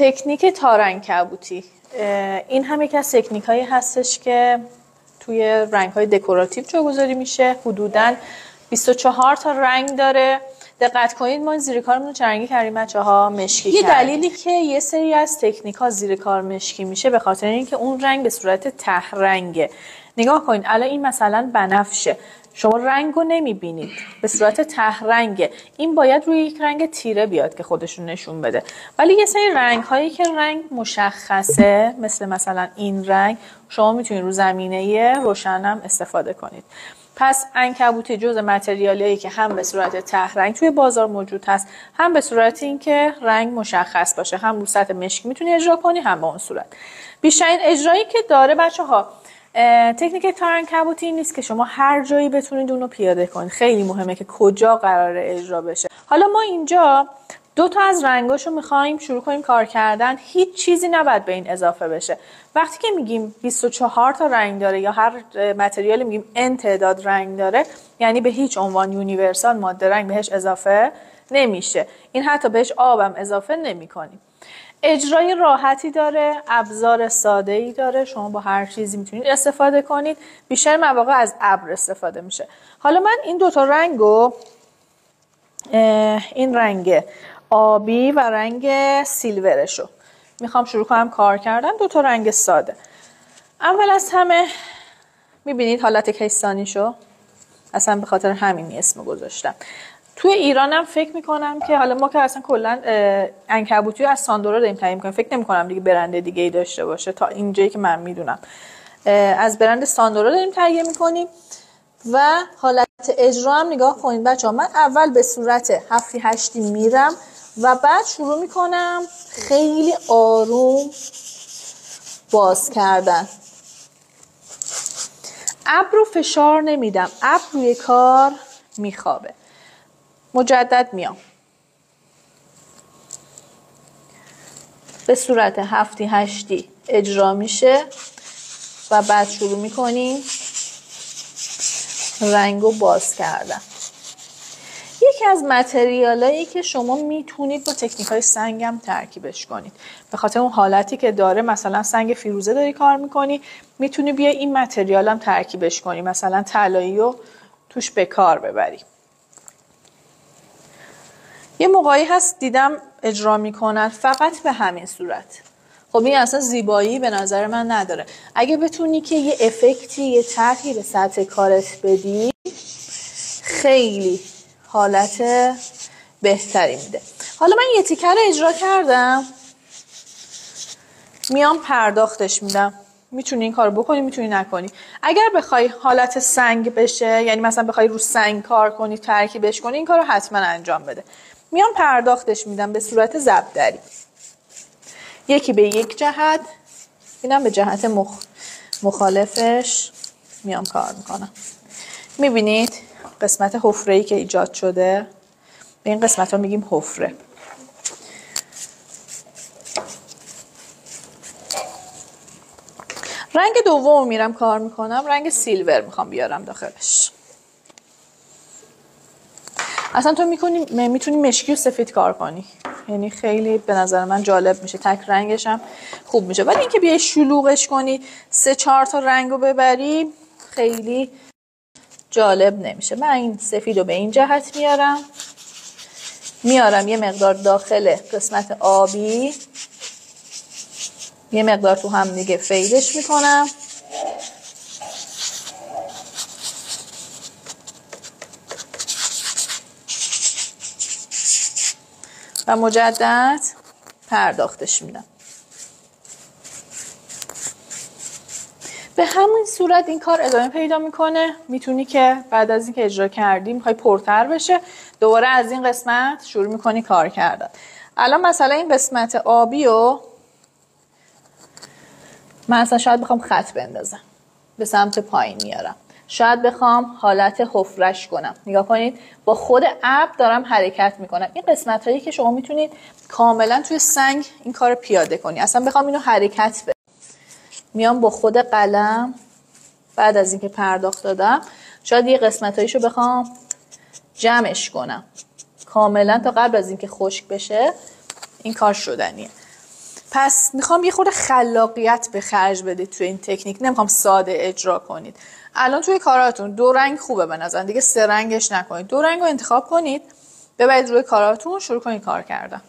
تکنیک تارعنکبوتی، این هم یکی از تکنیک هایی هستش که توی رنگ های دکوراتیو جاگذاری میشه. حدوداً 24 تا رنگ داره. دقت کنید ما زیر کارمون چه رنگی کردیم بچه‌ها؟ مشکی کردیم. یه دلیلی که یه سری از تکنیک ها زیر کار مشکی میشه به خاطر اینکه اون رنگ به صورت ته رنگه. نگاه کنید الان این مثلا بنفشه، شما رنگو نمیبینید، به صورت ته رنگه. این باید روی یک رنگ تیره بیاد که خودشون نشون بده. ولی یه سری رنگ هایی که رنگ مشخصه، مثلا این رنگ، شما میتونید رو زمینه روشنم استفاده کنید. پس عنکبوتی جزء متریالیایی که هم به صورت ته رنگ توی بازار موجود هست، هم به صورت اینکه رنگ مشخص باشه، هم رو سطح مشکی میتونی اجرا کنی، هم به اون صورت. بیشترین اجرایی که داره بچه‌ها تکنیک تارعنکبوتی این نیست که شما هر جایی بتونید اونو پیاده کنید. خیلی مهمه که کجا قراره اجرا بشه. حالا ما اینجا دو تا از رنگاشو میخوایم شروع کنیم کار کردن. هیچ چیزی نباید به این اضافه بشه. وقتی که میگیم 24 تا رنگ داره یا هر متریالی میگیم n تعداد رنگ داره، یعنی به هیچ عنوان یونیورسال ماده رنگ بهش اضافه نمیشه. این حتی بهش آبم اضافه نمیکنیم. اجرای راحتی داره، ابزار ساده‌ای داره، شما با هر چیزی میتونید استفاده کنید. بیشتر مواقع از ابر استفاده میشه. حالا من این دوتا رنگو، این رنگ آبی و رنگ سیلورشو میخوام شروع کنم کار کردن. دوتا رنگ ساده. اول از همه میبینید حالت کیستانیشو، اصلا به خاطر همین اسمو گذاشتم. توی ایرانم فکر میکنم که حالا ما که اصلا کلا عنکبوتی از ساندورا داریم تهیه میکنیم، فکر نمیکنم دیگه برند دیگه ای داشته باشه تا اینجایی که من میدونم. از برند ساندورا داریم تهیه میکنیم. و حالت اجرا هم نگاه کنید بچه‌ها، من اول به صورت 7-8 میرم و بعد شروع میکنم خیلی آروم باز کردن. ابر رو فشار نمیدم، ابر روی کار میخوابه. مجدد میام به صورت 7-8 اجرا میشه و بعد شروع میکنیم رنگو باز کردن. یکی از متریالایی که شما میتونید با تکنیک‌های سنگم ترکیبش کنید، به خاطر اون حالتی که داره، مثلا سنگ فیروزه داری کار میکنی، میتونی بیا این متریالم ترکیبش کنی، مثلا طلایی رو توش به کار ببری. یه موقعی هست دیدم اجرا میکنن فقط به همین صورت. خب این اصلا زیبایی به نظر من نداره. اگه بتونی که یه افکتی، یه طرحی به سطح کارت بدی، خیلی حالت بهتری میده. حالا من یه تیکه رو اجرا کردم، میام پرداختش میدم. میتونی این کارو بکنی، میتونی نکنی. اگر بخوای حالت سنگ بشه، یعنی مثلا بخوای رو سنگ کار کنی، ترکیبش کنی، این کارو حتما انجام بده. میام پرداختش میدم به صورت ضربدری. یکی به یک جهت، اینم به جهت مخالفش میام کار میکنم. میبینید قسمت حفره‌ای که ایجاد شده، به این قسمت ها میگیم حفره. رنگ دوم میرم کار میکنم، رنگ سیلور میخوام بیارم داخلش. اصلا تو میتونی مشکی و سفید کار کنی، یعنی خیلی به نظر من جالب میشه، تک رنگش هم خوب میشه. ولی اینکه بیای شلوغش کنی 3-4 تا رنگو ببری خیلی جالب نمیشه. من این سفیدو به این جهت میارم یه مقدار داخل قسمت آبی، یه مقدار تو هم دیگه فیدش میکنم. و مجدد پرداختش میدم. به همین صورت این کار ادامه پیدا میکنه. میتونی که بعد از اینکه اجرا کردی میخوای پرتر بشه، دوباره از این قسمت شروع میکنی کار کردن. الان مثلا این قسمت آبی رو من اصلا شاید بخوام خط بندازم، به سمت پایین میارم. شاید بخوام حالت حفرش کنم. نگاه کنید با خود ابر دارم حرکت میکنم. این قسمت هایی که شما میتونید کاملا توی سنگ این کار پیاده کنی. اصلا بخوام اینو حرکت بدم، میام با خود قلم بعد از اینکه پرداخت دادم، شاید یه قسمت هایشو بخوام جمعش کنم کاملا تا قبل از اینکه خشک بشه. این کار شدنیه. پس میخوام یه خورده خلاقیت به خرج بدید توی این تکنیک، نمیخوام ساده اجرا کنید. الان توی کاراتون 2 رنگ خوبه به نظر، دیگه 3 رنگش نکنید، 2 رنگ رو انتخاب کنید، ببرید روی کاراتون، شروع کنید کار کردن.